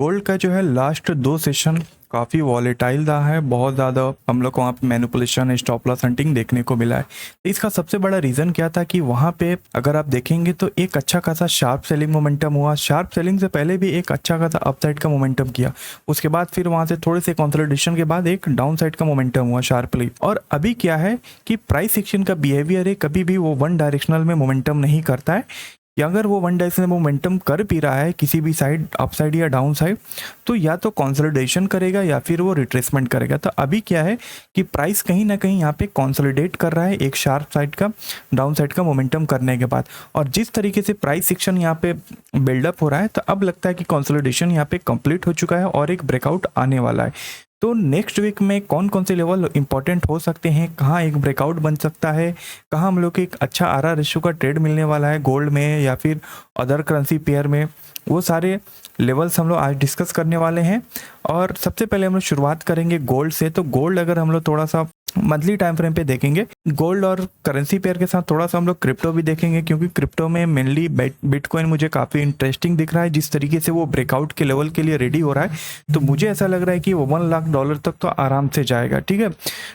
Gold का जो है लास्ट 2 सेशन काफ़ी वॉलेटाइल रहा है। बहुत ज़्यादा हम लोग को वहाँ पे मैनिपुलेशन, स्टॉप लॉस हंटिंग देखने को मिला है। तो इसका सबसे बड़ा रीज़न क्या था कि वहाँ पे अगर आप देखेंगे तो एक अच्छा खासा शार्प सेलिंग मोमेंटम हुआ। शार्प सेलिंग से पहले भी एक अच्छा खासा अपसाइड का मोमेंटम किया। उसके बाद फिर वहाँ से थोड़े से कंसोलिडेशन के बाद एक डाउन साइड का मोमेंटम हुआ शार्पली। और अभी क्या है कि प्राइस एक्शन का बिहेवियर है, कभी भी वो वन डायरेक्शनल में मोमेंटम नहीं करता है। या अगर वो वन डायरेक्शनल मोमेंटम कर भी रहा है किसी भी साइड, अपसाइड या डाउन साइड, तो या तो कंसोलिडेशन करेगा या फिर वो रिट्रेसमेंट करेगा। तो अभी क्या है कि प्राइस कहीं ना कहीं यहाँ पे कंसोलिडेट कर रहा है एक शार्प साइड का, डाउन साइड का मोमेंटम करने के बाद। और जिस तरीके से प्राइस सेक्शन यहाँ पे बिल्डअप हो रहा है, तो अब लगता है कि कंसोलिडेशन यहाँ पे कंप्लीट हो चुका है और एक ब्रेकआउट आने वाला है। तो नेक्स्ट वीक में कौन कौन से लेवल इंपॉर्टेंट हो सकते हैं, कहाँ एक ब्रेकआउट बन सकता है, कहाँ हम लोग को एक अच्छा आरआर रेशियो का ट्रेड मिलने वाला है गोल्ड में या फिर अदर करेंसी पेयर में, वो सारे लेवल्स हम लोग आज डिस्कस करने वाले हैं। और सबसे पहले हम लोग शुरुआत करेंगे गोल्ड से। तो गोल्ड अगर हम लोग थोड़ा सा मंथली टाइम फ्रेम पे देखेंगे, गोल्ड और करेंसी पेयर के साथ थोड़ा सा हम लोग क्रिप्टो भी देखेंगे, क्योंकि क्रिप्टो में मेनली बिटकॉइन मुझे काफ़ी इंटरेस्टिंग दिख रहा है। जिस तरीके से वो ब्रेकआउट के लेवल के लिए रेडी हो रहा है, तो मुझे ऐसा लग रहा है कि वो $1 लाख तक तो आराम से जाएगा। ठीक है,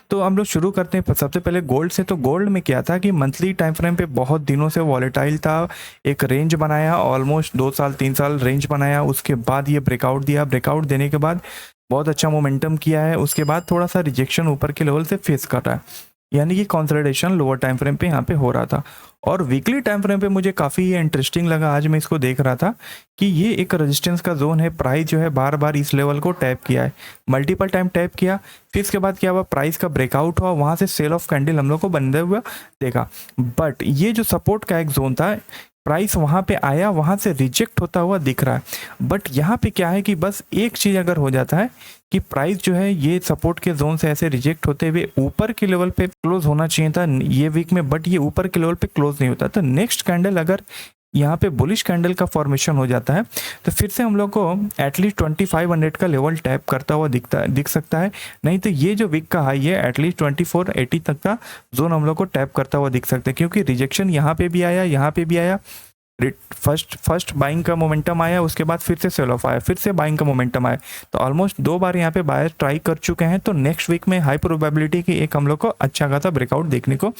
तो हम लोग शुरू करते हैं सबसे पहले गोल्ड से। तो गोल्ड में क्या था कि मंथली टाइम फ्रेम पे बहुत दिनों से वॉलेटाइल था, एक रेंज बनाया, ऑलमोस्ट 2 साल 3 साल रेंज बनाया। उसके बाद ये ब्रेकआउट दिया, ब्रेकआउट देने के बाद बहुत अच्छा मोमेंटम किया है। उसके बाद थोड़ा सा रिजेक्शन ऊपर के लेवल से फेस कर रहा है, यानी कि कंसोलिडेशन लोअर टाइम फ्रेम पे यहाँ पे हो रहा था। और वीकली टाइम फ्रेम पे मुझे काफ़ी ये इंटरेस्टिंग लगा, आज मैं इसको देख रहा था कि ये एक रेजिस्टेंस का जोन है। प्राइस जो है बार बार इस लेवल को टैप किया है, मल्टीपल टाइम टैप किया, फिर इसके बाद क्या हुआ, प्राइस का ब्रेकआउट हुआ, वहाँ से सेल ऑफ कैंडल हम लोग को बनते हुआ देखा। बट ये जो सपोर्ट का एक जोन था, प्राइस वहाँ पे आया, वहाँ से रिजेक्ट होता हुआ दिख रहा है। बट यहाँ पे क्या है कि बस एक चीज़ अगर हो जाता है कि प्राइस जो है ये सपोर्ट के जोन से ऐसे रिजेक्ट होते हुए ऊपर के लेवल पे क्लोज होना चाहिए था ये वीक में, बट ये ऊपर के लेवल पे क्लोज नहीं होता। तो नेक्स्ट कैंडल अगर यहाँ पे बुलिश कैंडल का फॉर्मेशन हो जाता है, तो फिर से हम लोग को एटलीस्ट 2500 का लेवल टैप करता हुआ दिख सकता है। नहीं तो ये जो वीक का हाई है एटलीस्ट 2480 तक का जोन हम लोग को टैप करता हुआ दिख सकता है, क्योंकि रिजेक्शन यहाँ पे भी आया, यहाँ पे भी आया। फर्स्ट बाइंग का मोमेंटम आया, उसके बाद फिर से सेल ऑफ आया, फिर से बाइंग का मोमेंटम आया। तो ऑलमोस्ट 2 बार यहाँ पे बायर ट्राई कर चुके हैं। तो नेक्स्ट वीक में हाई प्रोबेबिलिटी की एक हम लोग को अच्छा खासा ब्रेकआउट देखने को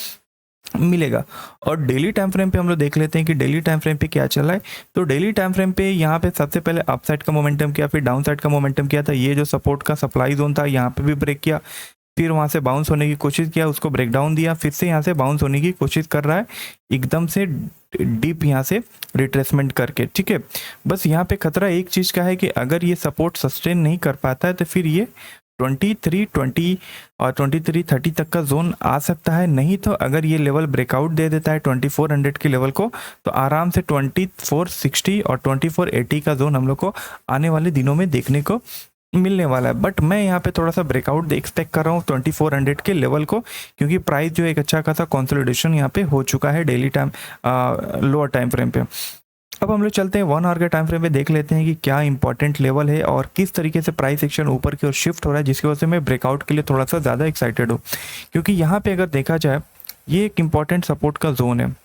मिलेगा। और डेली टाइम फ्रेम पे हम लोग देख लेते हैं कि डेली टाइम फ्रेम पे क्या चल रहा है। तो डेली टाइम फ्रेम पे यहाँ पे सबसे पहले अपसाइड का मोमेंटम किया, फिर डाउन साइड का मोमेंटम किया था। ये जो सपोर्ट का सप्लाई जोन था यहाँ पे भी ब्रेक किया, फिर वहाँ से बाउंस होने की कोशिश किया, उसको ब्रेक डाउन दिया, फिर से यहाँ से बाउंस होने की कोशिश कर रहा है एकदम से डीप यहाँ से रिट्रेसमेंट करके। ठीक है, बस यहाँ पे खतरा एक चीज़ का है कि अगर ये सपोर्ट सस्टेन नहीं कर पाता है तो फिर ये 2320 और 2330 तक का जोन आ सकता है। नहीं तो अगर ये लेवल ब्रेकआउट दे देता है 2400 के लेवल को, तो आराम से 2460 और 2480 का जोन हम लोग को आने वाले दिनों में देखने को मिलने वाला है। बट मैं यहाँ पे थोड़ा सा ब्रेकआउट एक्सपेक्ट कर रहा हूँ 2400 के लेवल को, क्योंकि प्राइस जो एक अच्छा खासा कंसोलिडेशन यहाँ पे हो चुका है daily time lower time frame पे। अब हम लोग चलते हैं 1 आवर के टाइम फ्रेम पे, देख लेते हैं कि क्या इंपॉर्टेंट लेवल है और किस तरीके से प्राइस एक्शन ऊपर की ओर शिफ्ट हो रहा है, जिसकी वजह से मैं ब्रेकआउट के लिए थोड़ा सा ज़्यादा एक्साइटेड हूँ। क्योंकि यहाँ पे अगर देखा जाए, ये एक इंपॉर्टेंट सपोर्ट का जोन है,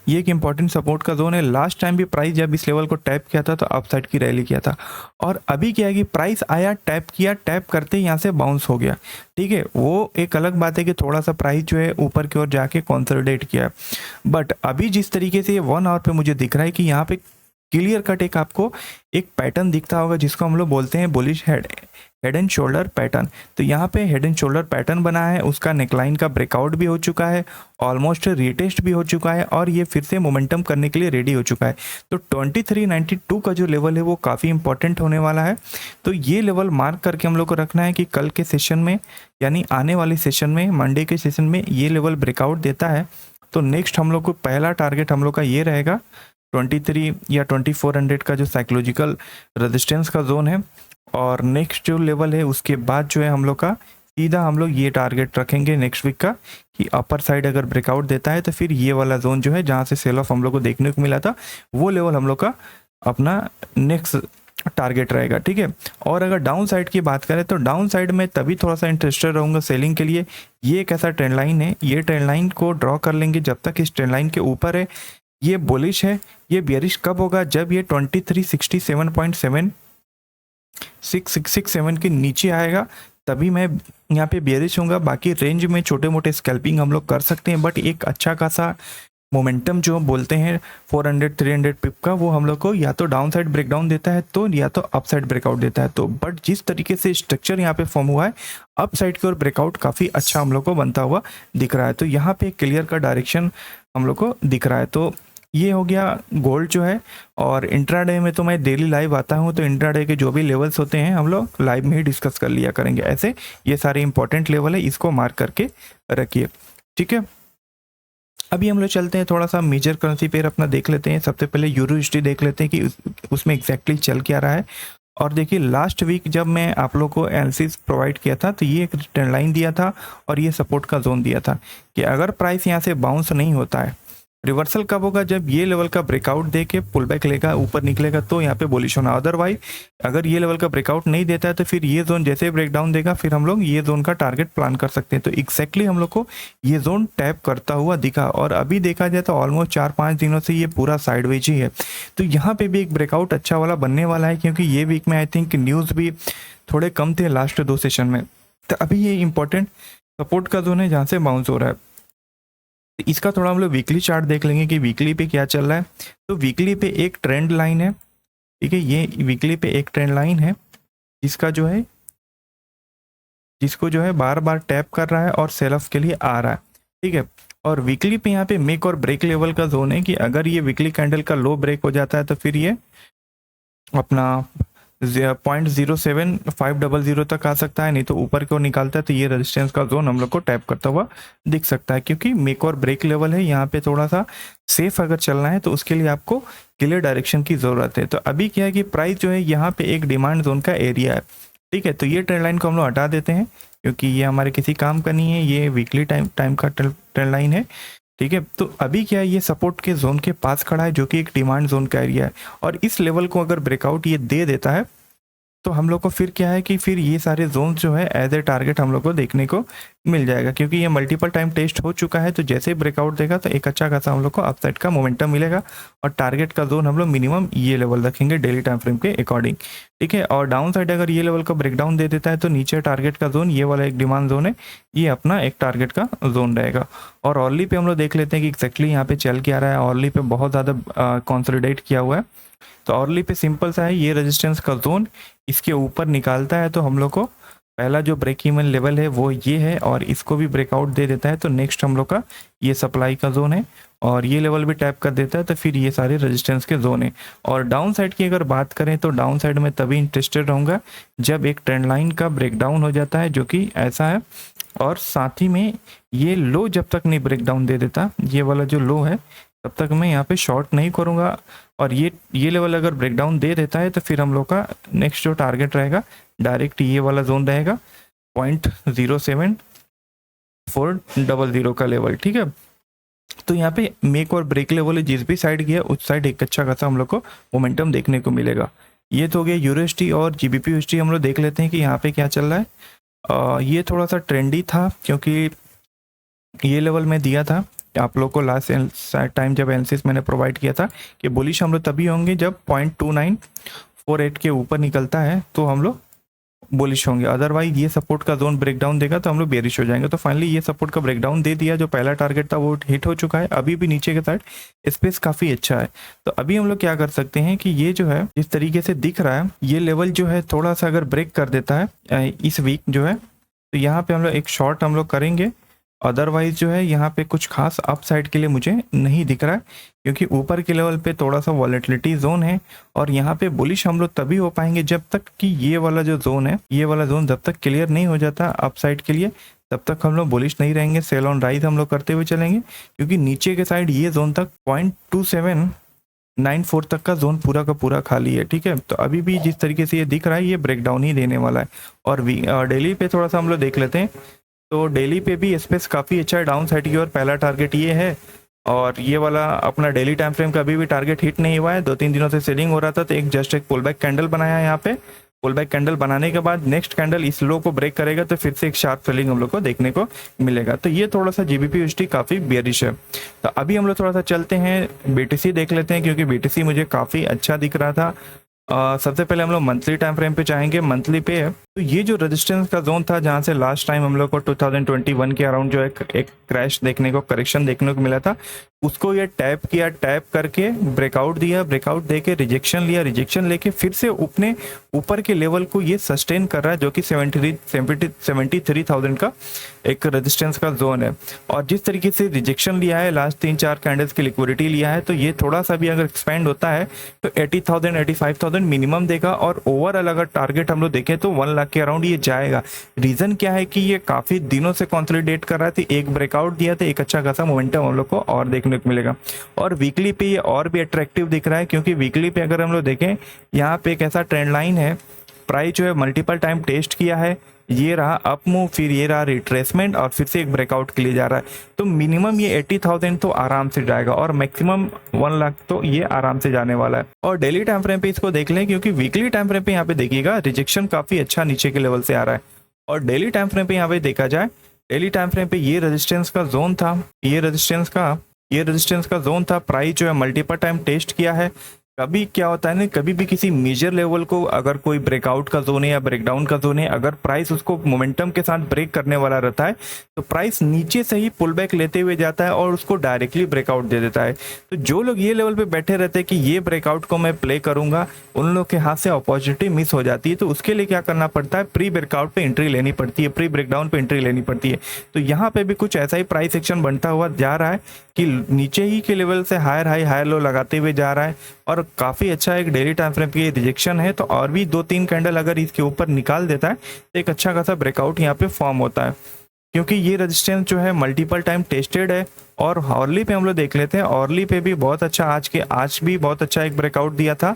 ये एक इंपॉर्टेंट सपोर्ट का जोन है। लास्ट टाइम भी प्राइस जब इस लेवल को टैप किया था तो अपसाइड की रैली किया था, और अभी क्या है कि प्राइस आया, टैप किया, टैप करते ही यहाँ से बाउंस हो गया। ठीक है, वो एक अलग बात है कि थोड़ा सा प्राइस जो है ऊपर की ओर जाके कंसोलिडेट किया। बट अभी जिस तरीके से ये 1 आवर पे मुझे दिख रहा है कि यहाँ पे क्लियर कट एक आपको एक पैटर्न दिखता होगा, जिसको हम लोग बोलते हैं bullish head and shoulder pattern. तो यहाँ पे हेड एंड शोल्डर पैटर्न बना है, उसका नेकलाइन का ब्रेकआउट भी हो चुका है, ऑलमोस्ट रीटेस्ट भी हो चुका है, और ये फिर से मोमेंटम करने के लिए रेडी हो चुका है। तो 2392 का जो लेवल है वो काफ़ी इंपॉर्टेंट होने वाला है। तो ये लेवल मार्क करके हम लोग को रखना है कि कल के सेशन में, यानी आने वाले सेशन में, मंडे के सेशन में ये लेवल ब्रेकआउट देता है, तो नेक्स्ट हम लोग को पहला टारगेट हम लोग का ये रहेगा 23 या 2400 का जो साइकोलॉजिकल रेजिस्टेंस का जोन है। और नेक्स्ट जो लेवल है उसके बाद जो है हम लोग का सीधा हम लोग ये टारगेट रखेंगे नेक्स्ट वीक का कि अपर साइड अगर ब्रेकआउट देता है तो फिर ये वाला जोन जो है जहाँ से सेल ऑफ हम लोग को देखने को मिला था, वो लेवल हम लोग का अपना नेक्स्ट टारगेट रहेगा। ठीक है, और अगर डाउन साइड की बात करें तो डाउन साइड में तभी थोड़ा सा इंटरेस्टेड रहूँगा सेलिंग के लिए। ये एक ऐसा ट्रेंड लाइन है, ये ट्रेंड लाइन को ड्रॉ कर लेंगे जब तक इस ट्रेंड लाइन के ऊपर है। ये बुलिश है, ये बियरिश कब होगा, जब ये 2367.7 667 के नीचे आएगा तभी मैं यहाँ पे बेयरिश होऊंगा। बाकी रेंज में छोटे मोटे स्कैल्पिंग हम लोग कर सकते हैं, बट एक अच्छा खासा मोमेंटम जो बोलते हैं 400-300 पिप का, वो हम लोग को या तो डाउन साइड ब्रेकडाउन देता है तो या तो अप साइड ब्रेकआउट देता है। तो बट जिस तरीके से स्ट्रक्चर यहाँ पे फॉर्म हुआ है, अप साइड की ओर ब्रेकआउट काफ़ी अच्छा हम लोग को बनता हुआ दिख रहा है। तो यहाँ पे क्लियर का डायरेक्शन हम लोग को दिख रहा है। तो ये हो गया गोल्ड जो है। और इंट्राडे में तो मैं डेली लाइव आता हूँ, तो इंट्राडे के जो भी लेवल्स होते हैं हम लोग लाइव में ही डिस्कस कर लिया करेंगे। ऐसे ये सारे इंपॉर्टेंट लेवल है, इसको मार्क करके रखिए, ठीक है। अभी हम लोग चलते हैं थोड़ा सा मेजर करेंसी पेयर अपना देख लेते हैं। सबसे पहले यूरो यूएसडी देख लेते हैं कि उसमें एग्जैक्टली चल क्या रहा है। और देखिए लास्ट वीक जब मैं आप लोग को एनालिसिस प्रोवाइड किया था तो ये एक ट्रेंड लाइन दिया था और ये सपोर्ट का जोन दिया था कि अगर प्राइस यहाँ से बाउंस नहीं होता है, रिवर्सल कब होगा, जब ये लेवल का ब्रेकआउट दे के पुल बैक लेगा, ऊपर निकलेगा तो यहाँ पे बुलिश होना। अदरवाइज अगर ये लेवल का ब्रेकआउट नहीं देता है तो फिर ये जोन जैसे ब्रेकडाउन देगा फिर हम लोग ये जोन का टारगेट प्लान कर सकते हैं। तो एग्जैक्टली हम लोग को ये जोन टैप करता हुआ दिखा। और अभी देखा जाए तो ऑलमोस्ट 4-5 दिनों से ये पूरा साइडवेज ही है। तो यहाँ पे भी एक ब्रेकआउट अच्छा वाला बनने वाला है, क्योंकि ये वीक में आई थिंक न्यूज़ भी थोड़े कम थे लास्ट 2 सेशन में। तो अभी ये इंपॉर्टेंट सपोर्ट का जोन है जहाँ से बाउंस हो रहा है। इसका थोड़ा हम लोग वीकली चार्ट देख लेंगे कि वीकली पे क्या चल रहा है। तो वीकली पे एक ट्रेंड लाइन है, ठीक है। ये वीकली पे एक ट्रेंड लाइन है जिसका जो है जिसको जो है बार बार टैप कर रहा है और सेल ऑफ के लिए आ रहा है, ठीक है। और वीकली पे यहाँ पे मेक और ब्रेक लेवल का जोन है कि अगर ये वीकली कैंडल का लो ब्रेक हो जाता है तो फिर ये अपना 0.07500 तक आ सकता है, नहीं तो ऊपर की ओर निकालता है तो ये रेजिस्टेंस का जोन हम लोग को टैप करता हुआ दिख सकता है। क्योंकि मेक और ब्रेक लेवल है, यहाँ पे थोड़ा सा सेफ अगर चलना है तो उसके लिए आपको क्लियर डायरेक्शन की ज़रूरत है। तो अभी क्या है कि प्राइस जो है यहाँ पे एक डिमांड जोन का एरिया है, ठीक है। तो ये ट्रेंड लाइन को हम लोग हटा देते हैं क्योंकि ये हमारे किसी काम का नहीं है, ये वीकली टाइम का ट्रेंड लाइन है, ठीक है। तो अभी क्या है, ये सपोर्ट के जोन के पास खड़ा है जो कि एक डिमांड जोन का एरिया है। और इस लेवल को अगर ब्रेकआउट ये दे देता है तो हम लोग को फिर क्या है कि फिर ये सारे जोन जो है एज ए टारगेट हम लोग को देखने को मिल जाएगा, क्योंकि ये मल्टीपल टाइम टेस्ट हो चुका है। तो जैसे ही ब्रेकआउट देगा तो एक अच्छा खासा हम लोग को अपसाइड का मोमेंटम मिलेगा। और टारगेट का जोन हम लोग मिनिमम ये लेवल रखेंगे डेली टाइम फ्रेम के अकॉर्डिंग, ठीक है। और डाउन साइड अगर ये लेवल का ब्रेकडाउन दे देता है तो नीचे टारगेट का जोन, ये वाला एक डिमांड जोन है, ये अपना एक टारगेट का जोन रहेगा। और ऑर्ली पे हम लोग देख लेते हैं कि एक्जैक्टली यहाँ पे चल के आ रहा है। ऑर्ली पे बहुत ज़्यादा कॉन्सोलिडेट किया हुआ है। तो ऑर्ली पे सिंपल सा है, ये रेजिस्टेंस का जोन इसके ऊपर निकालता है तो हम लोग को पहला जो ब्रेक इवन लेवल है वो ये है, और इसको भी ब्रेकआउट दे देता है तो नेक्स्ट हम लोग का ये सप्लाई का जोन है। और ये लेवल भी टैप कर देता है तो फिर ये सारे रेजिस्टेंस के जोन है। और डाउन साइड की अगर बात करें तो डाउन साइड में तभी इंटरेस्टेड रहूँगा जब एक ट्रेंड लाइन का ब्रेकडाउन हो जाता है, जो कि ऐसा है। और साथ ही में ये लो जब तक नहीं ब्रेकडाउन दे देता, ये वाला जो लो है, तब तक मैं यहाँ पे शॉर्ट नहीं करूँगा। और ये लेवल अगर ब्रेकडाउन दे देता है तो फिर हम लोग का नेक्स्ट जो टारगेट रहेगा डायरेक्ट ये वाला जोन रहेगा 0.07400 का लेवल, ठीक है। तो यहाँ पे मेक और ब्रेक लेवल है, जिस भी साइड गया उस साइड एक अच्छा खासा हम लोग को मोमेंटम देखने को मिलेगा। ये तो हो गया यूएसडी। और जीबीपी यूएसडी हम लोग देख लेते हैं कि यहाँ पे क्या चल रहा है। ये थोड़ा सा ट्रेंडी था क्योंकि ये लेवल में दिया था आप लोग को लास्ट टाइम जब एनालिसिस मैंने प्रोवाइड किया था कि बुलिश हम लोग तभी होंगे जब 0.2948 के ऊपर निकलता है तो हम लोग बुलिश होंगे। अदरवाइज ये सपोर्ट का जोन ब्रेकडाउन देगा तो हम लोग बेरिश हो जाएंगे। तो फाइनली ये सपोर्ट का ब्रेकडाउन दे दिया, जो पहला टारगेट था वो हिट हो चुका है। अभी भी नीचे के साइड स्पेस काफ़ी अच्छा है। तो अभी हम लोग क्या कर सकते हैं कि ये जो है जिस तरीके से दिख रहा है, ये लेवल जो है थोड़ा सा अगर ब्रेक कर देता है इस वीक जो है, तो यहाँ पे हम लोग एक शॉर्ट हम लोग करेंगे। अदरवाइज जो है यहाँ पे कुछ खास अप साइड के लिए मुझे नहीं दिख रहा है, क्योंकि ऊपर के लेवल पे थोड़ा सा वॉलेटिलिटी जोन है। और यहाँ पे बुलिश हम लोग तभी हो पाएंगे जब तक कि ये वाला जो जोन है, ये वाला जोन जब तक क्लियर नहीं हो जाता अप साइड के लिए, तब तक हम लोग बुलिश नहीं रहेंगे। सेल ऑन राइज हम लोग करते हुए चलेंगे, क्योंकि नीचे के साइड ये जोन तक 0.2794 तक का जोन पूरा का पूरा खाली है, ठीक है। तो अभी भी जिस तरीके से ये दिख रहा है ये ब्रेकडाउन ही देने वाला है। और डेली पे थोड़ा सा हम लोग देख लेते हैं। तो डेली पे भी स्पेस काफ़ी अच्छा है डाउन साइड की ओर। पहला टारगेट ये है, और ये वाला अपना डेली टाइम फ्रेम का अभी भी टारगेट हिट नहीं हुआ है। 2-3 दिनों से सेलिंग हो रहा था, तो जस्ट एक पुल बैक कैंडल बनाया है। यहाँ पे पुल बैक कैंडल बनाने के बाद नेक्स्ट कैंडल इस लो को ब्रेक करेगा तो फिर से एक शार्प सेलिंग हम लोग को देखने को मिलेगा। तो ये थोड़ा सा जीबीपी यूएसडी काफ़ी बेयरिश है। तो अभी हम लोग थोड़ा सा चलते हैं बीटीसी देख लेते हैं, क्योंकि बीटीसी मुझे काफ़ी अच्छा दिख रहा था। सबसे पहले हम लोग मंथली टाइम फ्रेम पे चाहेंगे। मंथली पे है तो ये जो रेजिस्टेंस का जोन था जहाँ से लास्ट टाइम हम लोग को 2021 के अराउंड जो एक क्रैश देखने को, करेक्शन देखने को मिला था, उसको ये टैप किया, टैप करके ब्रेकआउट दिया, ब्रेकआउट देके रिजेक्शन लिया, रिजेक्शन लेके फिर से अपने ऊपर के लेवल को ये सस्टेन कर रहा है, जो कि 73,000 का एक रेजिस्टेंस का जोन है। और जिस तरीके से रिजेक्शन लिया है, लास्ट 3-4 कैंडल्स की लिक्विडिटी लिया है, तो ये थोड़ा सा भी अगर एक्सपेंड होता है तो 80,000 85,000 मिनिमम देगा। और ओवरऑल अगर टारगेट हम लोग देखें तो 1 लाख के अराउंड ये जाएगा। रीजन क्या है कि ये काफी दिनों से कंसोलिडेट कर रहा था, एक ब्रेकआउट दिया था, एक अच्छा खासा मोमेंटम हम लोग को और देखने को मिलेगा। और वीकली पे ये और भी अट्रैक्टिव दिख रहा है, क्योंकि वीकली पे अगर हम लोग देखें यहाँ पे एक ऐसा ट्रेंड लाइन है, प्राइस जो है मल्टीपल टाइम टेस्ट किया है, ये रहा अप मूव, फिर ये रहा रिट्रेसमेंट और फिर से एक ब्रेकआउट के लिए जा रहा है। तो मिनिमम ये 80,000 तो आराम से जाएगा और मैक्सिमम 1 लाख तो ये आराम से जाने वाला है। और डेली टाइम फ्रेम पे इसको देख लें, क्योंकि वीकली टाइम फ्रेम पे यहाँ पे देखिएगा रिजेक्शन काफी अच्छा नीचे के लेवल से आ रहा है। और डेली टाइम फ्रेम पे यहाँ पे देखा जाए, डेली टाइम फ्रेम पे ये रेजिस्टेंस का जोन था, ये रेजिस्टेंस का जोन था, प्राइस जो है मल्टीपल टाइम टेस्ट किया है। कभी क्या होता है ना, कभी भी किसी मेजर लेवल को अगर कोई ब्रेकआउट का जोन है या ब्रेकडाउन का जोन है, अगर प्राइस उसको मोमेंटम के साथ ब्रेक करने वाला रहता है तो प्राइस नीचे से ही पुल बैक लेते हुए जाता है और उसको डायरेक्टली ब्रेकआउट दे देता है। तो जो लोग ये लेवल पे बैठे रहते हैं कि ये ब्रेकआउट को मैं प्ले करूंगा, उन लोग के हाथ से अपॉर्चुनिटी मिस हो जाती है। तो उसके लिए क्या करना पड़ता है, प्री ब्रेकआउट पे एंट्री लेनी पड़ती है, प्री ब्रेकडाउन पे एंट्री लेनी पड़ती है। तो यहाँ पे भी कुछ ऐसा ही प्राइस एक्शन बनता हुआ जा रहा है कि नीचे ही के लेवल से हायर हाई हायर लो लगाते हुए जा रहा है। और काफ़ी अच्छा एक डेली टाइम फ्रेम की रिजेक्शन है, तो और भी 2-3 कैंडल अगर इसके ऊपर निकाल देता है तो एक अच्छा खासा ब्रेकआउट यहाँ पे फॉर्म होता है, क्योंकि ये रेजिस्टेंस जो है मल्टीपल टाइम टेस्टेड है। और हॉर्ली पे हम लोग देख लेते हैं, हॉर्ली पे भी बहुत अच्छा आज भी बहुत अच्छा एक ब्रेकआउट दिया था।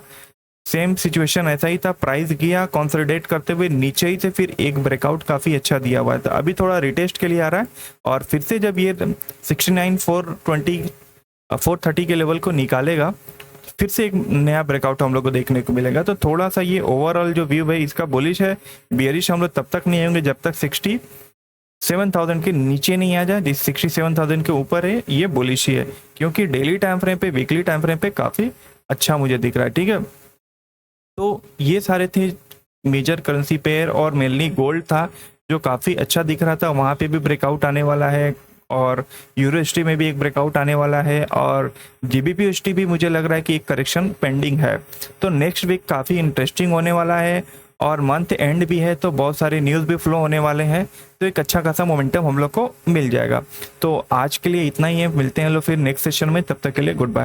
सेम सिचुएशन ऐसा ही था, प्राइस गया कंसोलिडेट करते हुए नीचे ही से, फिर एक ब्रेकआउट काफ़ी अच्छा दिया हुआ था। अभी थोड़ा रिटेस्ट के लिए आ रहा है और फिर से जब ये 430 के लेवल को निकालेगा, फिर से एक नया ब्रेकआउट हम लोग को देखने को मिलेगा। तो थोड़ा सा ये ओवरऑल जो व्यू है इसका बुलिश है। बियरिश हम लोग तब तक नहीं आएंगे जब तक 67,000 के नीचे नहीं आ जाए। जिस 67,000 के ऊपर है ये बुलिश ही है, क्योंकि डेली टाइम फ्रेम पे, वीकली टाइम फ्रेम पे काफ़ी अच्छा मुझे दिख रहा है। ठीक है, तो ये सारे थे मेजर करेंसी पेयर। और मेनली गोल्ड था जो काफ़ी अच्छा दिख रहा था, वहाँ पे भी ब्रेकआउट आने वाला है। और यूरोएसटी में भी एक ब्रेकआउट आने वाला है। और जीबीपीएसटी भी मुझे लग रहा है कि एक करेक्शन पेंडिंग है। तो नेक्स्ट वीक काफ़ी इंटरेस्टिंग होने वाला है और मंथ एंड भी है, तो बहुत सारे न्यूज़ भी फ्लो होने वाले हैं। तो एक अच्छा खासा मोमेंटम हम लोग को मिल जाएगा। तो आज के लिए इतना ही है, मिलते हैं लोग फिर नेक्स्ट सेशन में, तब तक के लिए गुड बाय।